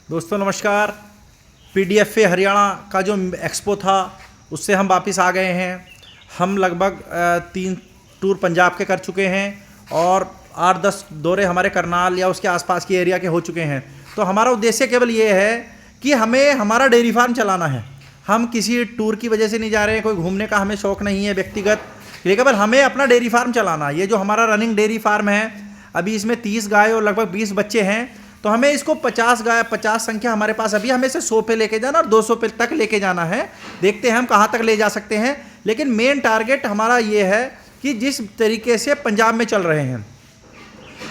दोस्तों नमस्कार। पीडीएफए हरियाणा का जो एक्सपो था उससे हम वापस आ गए हैं। हम लगभग 3 टूर पंजाब के कर चुके हैं और 8-10 दौरे हमारे करनाल या उसके आसपास की एरिया के हो चुके हैं। तो हमारा उद्देश्य केवल ये है कि हमें हमारा डेयरी फार्म चलाना है। हम किसी टूर की वजह से नहीं जा रहे हैं, कोई घूमने का हमें शौक़ नहीं है व्यक्तिगत, लेकिन केवल हमें अपना डेयरी फार्म चलाना है। ये जो हमारा रनिंग डेयरी फार्म है, अभी इसमें 30 गाय और लगभग 20 बच्चे हैं। तो हमें इसको 50 गाय 50 संख्या हमारे पास अभी, हमें इसे 100 पे लेके जाना और 200 पे तक लेके जाना है। देखते हैं हम कहाँ तक ले जा सकते हैं, लेकिन मेन टारगेट हमारा ये है कि जिस तरीके से पंजाब में चल रहे हैं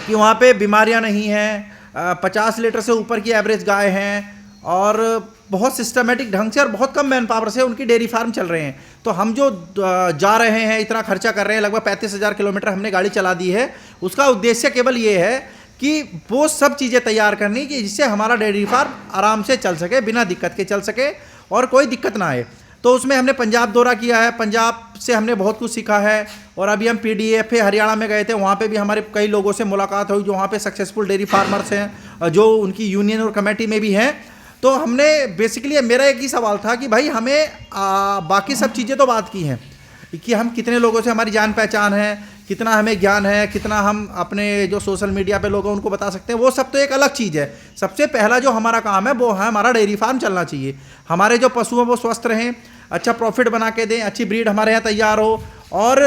कि वहाँ पे बीमारियाँ नहीं हैं, 50 लीटर से ऊपर की एवरेज गाय हैं और बहुत सिस्टमेटिक ढंग से और बहुत कम मैन पावर से उनकी डेयरी फार्म चल रहे हैं। तो हम जो जा रहे हैं, इतना खर्चा कर रहे हैं, लगभग 35,000 किलोमीटर हमने गाड़ी चला दी है, उसका उद्देश्य केवल ये है कि वो सब चीज़ें तैयार करनी कि जिससे हमारा डेयरी फार्म आराम से चल सके, बिना दिक्कत के चल सके और कोई दिक्कत ना आए। तो उसमें हमने पंजाब दौरा किया है, पंजाब से हमने बहुत कुछ सीखा है। और अभी हम पीडीएफए हरियाणा में गए थे, वहाँ पे भी हमारे कई लोगों से मुलाकात हुई जो वहाँ पे सक्सेसफुल डेयरी फार्मर्स हैं, जो उनकी यूनियन और कमेटी में भी हैं। तो हमने बेसिकली, मेरा एक ही सवाल था कि भाई हमें बाकी सब चीज़ें तो बात की हैं कि हम कितने लोगों से हमारी जान पहचान है, कितना हमें ज्ञान है, कितना हम अपने जो सोशल मीडिया पे लोग हैं उनको बता सकते हैं, वो सब तो एक अलग चीज़ है। सबसे पहला जो हमारा काम है वो है हमारा डेयरी फार्म चलना चाहिए। हमारे जो पशु हैं वो स्वस्थ रहें, अच्छा प्रॉफिट बना के दें, अच्छी ब्रीड हमारे यहाँ तैयार हो और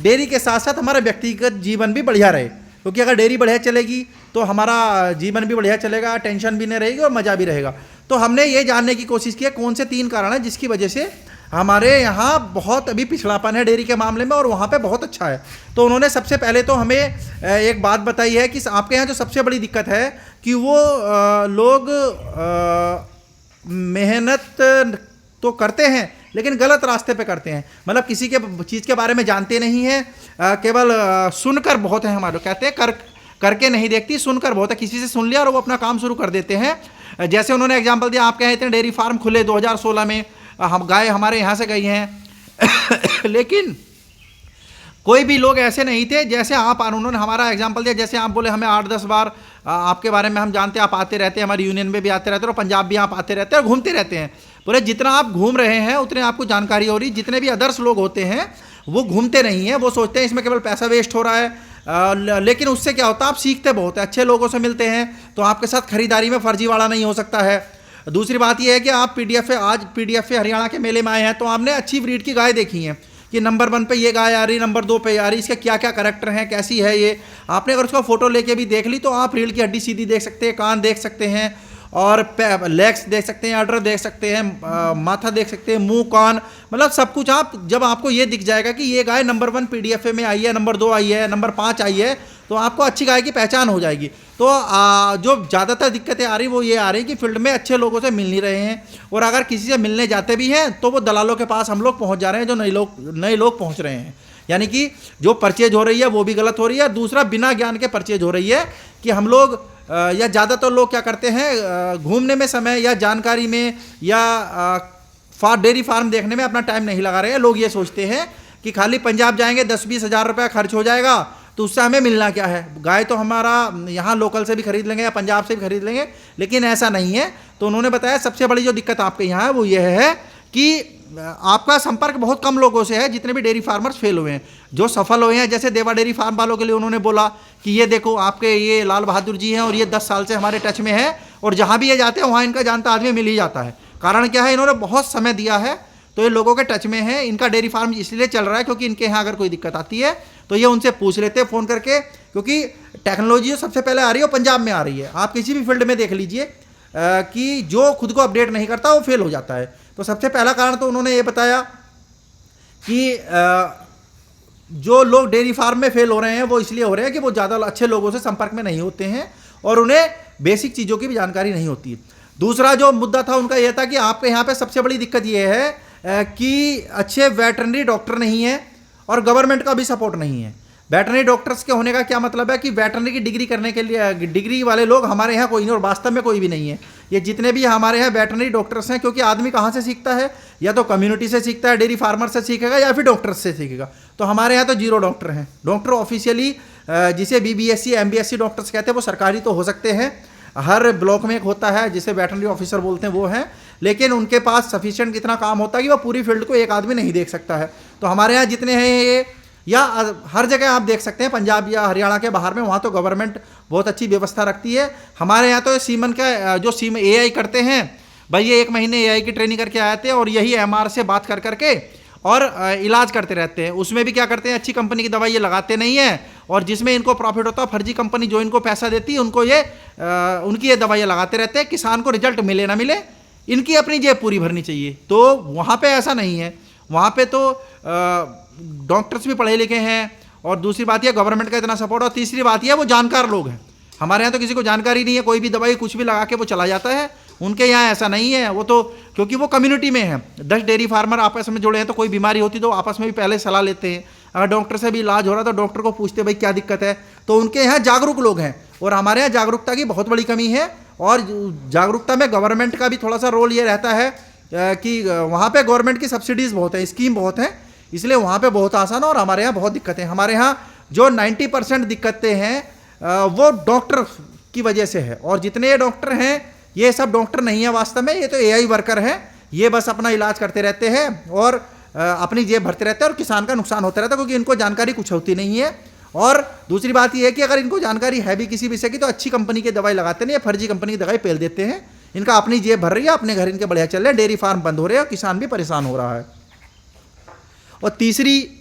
डेयरी के साथ साथ हमारा व्यक्तिगत जीवन भी बढ़िया रहे। क्योंकि अगर डेयरी बढ़िया चलेगी तो हमारा जीवन भी बढ़िया चलेगा, टेंशन भी नहीं रहेगी और मज़ा भी रहेगा। तो हमने ये जानने की कोशिश की है कौन से 3 कारण हैं जिसकी वजह से हमारे यहाँ बहुत अभी पिछड़ापन है डेयरी के मामले में और वहाँ पे बहुत अच्छा है। तो उन्होंने सबसे पहले तो हमें एक बात बताई है कि आपके यहाँ जो सबसे बड़ी दिक्कत है कि वो लोग मेहनत तो करते हैं लेकिन गलत रास्ते पे करते हैं। मतलब किसी के चीज़ के बारे में जानते नहीं हैं, केवल सुनकर बहुत है। हमारे कहते हैं करके नहीं देखती, सुनकर बहुत है। किसी से सुन लिया और वो अपना काम शुरू कर देते हैं। जैसे उन्होंने एग्जांपल दिया, आपके यहाँ इतने डेयरी फार्म खुले 2016 में, हम गाय हमारे यहाँ से गई हैं लेकिन कोई भी लोग ऐसे नहीं थे जैसे आप। उन्होंने हमारा एग्जांपल दिया, जैसे आप बोले हमें 8-10 बार आपके बारे में हम जानते हैं, आप आते रहते हैं, हमारी यूनियन में भी आते रहते हैं और पंजाब भी आप आते रहते हैं और घूमते रहते हैं। बोले जितना आप घूम रहे हैं उतने आपको जानकारी हो रही। जितने भी अदर्स लोग होते हैं वो घूमते नहीं हैं, वो सोचते हैं इसमें केवल पैसा वेस्ट हो रहा है। लेकिन उससे क्या होता है, आप सीखते बहुत है, अच्छे लोगों से मिलते हैं, तो आपके साथ खरीदारी में फर्जीवाड़ा नहीं हो सकता है। दूसरी बात यह है कि आप पीडीएफए हरियाणा के मेले में आए हैं तो आपने अच्छी ब्रीड की गाय देखी है कि नंबर 1 पे ये गाय आ रही, नंबर 2 पे आ रही, इसके क्या क्या करैक्टर हैं, कैसी है ये। आपने अगर उसका फोटो लेके भी देख ली तो आप रीढ़ की हड्डी सीधी देख सकते हैं, कान देख सकते हैं और लेग्स देख सकते हैं, अडर देख सकते हैं, माथा देख सकते हैं, मुंह कान, मतलब सब कुछ। आप जब आपको ये दिख जाएगा कि ये गाय नंबर 1 पीडीएफए में आई है, नंबर 2 आई है, नंबर 5 आई है, तो आपको अच्छी गाय की पहचान हो जाएगी। तो जो ज़्यादातर दिक्कतें आ रही वो ये आ रही कि फील्ड में अच्छे लोगों से मिल नहीं रहे हैं, और अगर किसी से मिलने जाते भी हैं तो वो दलालों के पास हम लोग पहुंच जा रहे हैं, जो नए लोग पहुंच रहे हैं। यानी कि जो परचेज हो रही है वो भी गलत हो रही है। दूसरा, बिना ज्ञान के परचेज हो रही है कि हम लोग या ज़्यादातर लोग क्या करते हैं, घूमने में समय या जानकारी में या डेयरी फार्म देखने में अपना टाइम नहीं लगा रहे हैं। लोग ये सोचते हैं कि खाली पंजाब जाएंगे 10-20 हज़ार रुपया खर्च हो जाएगा तो उससे हमें मिलना क्या है, गाय तो हमारा यहाँ लोकल से भी खरीद लेंगे या पंजाब से भी खरीद लेंगे, लेकिन ऐसा नहीं है। तो उन्होंने बताया सबसे बड़ी जो दिक्कत आपके यहाँ है वो ये है कि आपका संपर्क बहुत कम लोगों से है। जितने भी डेयरी फार्मर्स फेल हुए हैं, जो सफल हुए हैं, जैसे देवा डेयरी फार्म वालों के लिए उन्होंने बोला कि ये देखो आपके ये लाल बहादुर जी हैं और ये 10 साल से हमारे टच में है और जहाँ भी ये जाते हैं वहाँ इनका जानता आदमी मिल ही जाता है। कारण क्या है, इन्होंने बहुत समय दिया है तो ये लोगों के टच में है। इनका डेयरी फार्म इसलिए चल रहा है क्योंकि इनके यहाँ अगर कोई दिक्कत आती है तो ये उनसे पूछ लेते हैं फ़ोन करके, क्योंकि टेक्नोलॉजी जो सबसे पहले आ रही है वो पंजाब में आ रही है। आप किसी भी फील्ड में देख लीजिए कि जो खुद को अपडेट नहीं करता वो फेल हो जाता है। तो सबसे पहला कारण तो उन्होंने ये बताया कि जो लोग डेयरी फार्म में फेल हो रहे हैं वो इसलिए हो रहे हैं कि वो ज़्यादा अच्छे लोगों से संपर्क में नहीं होते हैं और उन्हें बेसिक चीज़ों की भी जानकारी नहीं होती है। दूसरा जो मुद्दा था उनका यह था कि आपके यहाँ पे सबसे बड़ी दिक्कत ये है कि अच्छे वेटरनरी डॉक्टर नहीं है और गवर्नमेंट का भी सपोर्ट नहीं है। वेटरनरी डॉक्टर्स के होने का क्या मतलब है कि वेटरनरी की डिग्री करने के लिए डिग्री वाले लोग हमारे यहाँ कोई नहीं, और वास्तव में कोई भी नहीं है। ये जितने भी हमारे यहाँ वेटरनरी डॉक्टर्स हैं, क्योंकि आदमी कहाँ से सीखता है, या तो कम्युनिटी से सीखता है, डेयरी फार्मर से सीखेगा या फिर डॉक्टर्स से सीखेगा। तो हमारे यहाँ तो 0 डॉक्टर हैं। डॉक्टर ऑफिशियली जिसे BBSc MBSc डॉक्टर्स कहते हैं वो सरकारी तो हो सकते हैं, हर ब्लॉक में एक होता है जिसे वेटरनरी ऑफिसर बोलते हैं, वो है, लेकिन उनके पास सफिशिएंट इतना काम होता है कि वो पूरी फील्ड को एक आदमी नहीं देख सकता है। तो हमारे यहाँ जितने हैं ये, या हर जगह आप देख सकते हैं पंजाब या हरियाणा के बाहर में, वहाँ तो गवर्नमेंट बहुत अच्छी व्यवस्था रखती है। हमारे यहाँ तो सीमन का जो AI करते हैं भाई, ये 1 महीने AI की ट्रेनिंग करके आए थे और यही MR से बात कर करके और इलाज करते रहते हैं। उसमें भी क्या करते हैं, अच्छी कंपनी की दवाई ये लगाते नहीं है, और जिसमें इनको प्रॉफिट होता है फर्जी कंपनी जो इनको पैसा देती है उनको ये उनकी ये दवाइयाँ लगाते रहते हैं। किसान को रिजल्ट मिले ना मिले, इनकी अपनी जेब पूरी भरनी चाहिए। तो वहाँ पे ऐसा नहीं है, वहाँ पे तो डॉक्टर्स भी पढ़े लिखे हैं, और दूसरी बात यह गवर्नमेंट का इतना सपोर्ट, और तीसरी बात यह वो जानकार लोग हैं। हमारे यहाँ तो किसी को जानकारी नहीं है, कोई भी दवाई कुछ भी लगा के वो चला जाता है। उनके यहाँ ऐसा नहीं है, वो तो क्योंकि वो कम्युनिटी में है, 10 डेयरी फार्मर आपस में जुड़े हैं, तो कोई बीमारी होती तो आपस में भी पहले सलाह लेते हैं। अगर डॉक्टर से भी इलाज हो रहा है तो डॉक्टर को पूछते भाई क्या दिक्कत है। तो उनके यहाँ जागरूक लोग हैं, और हमारे यहाँ जागरूकता की बहुत बड़ी कमी है। और जागरूकता में गवर्नमेंट का भी थोड़ा सा रोल ये रहता है कि वहाँ पे गवर्नमेंट की सब्सिडीज़ बहुत है, स्कीम बहुत है, इसलिए वहाँ पे बहुत आसान है। और हमारे यहाँ बहुत दिक्कतें, हमारे यहाँ जो 90% दिक्कतें हैं वो डॉक्टर की वजह से है। और जितने ये डॉक्टर हैं ये सब डॉक्टर नहीं है वास्तव में, ये तो AI वर्कर हैं। ये बस अपना इलाज करते रहते हैं और अपनी जेब भरते रहते हैं, और किसान का नुकसान होता रहता है क्योंकि इनको जानकारी कुछ होती नहीं है। और दूसरी बात यह है कि अगर इनको जानकारी है भी किसी विषय की तो अच्छी कंपनी की दवाई लगाते नहीं, फर्जी कंपनी की दवाई पेल देते हैं। इनका अपनी जेब भर रही है, अपने घर इनके बढ़िया चल रहे हैं, डेयरी फार्म बंद हो रहे हैं और किसान भी परेशान हो रहा है। और तीसरी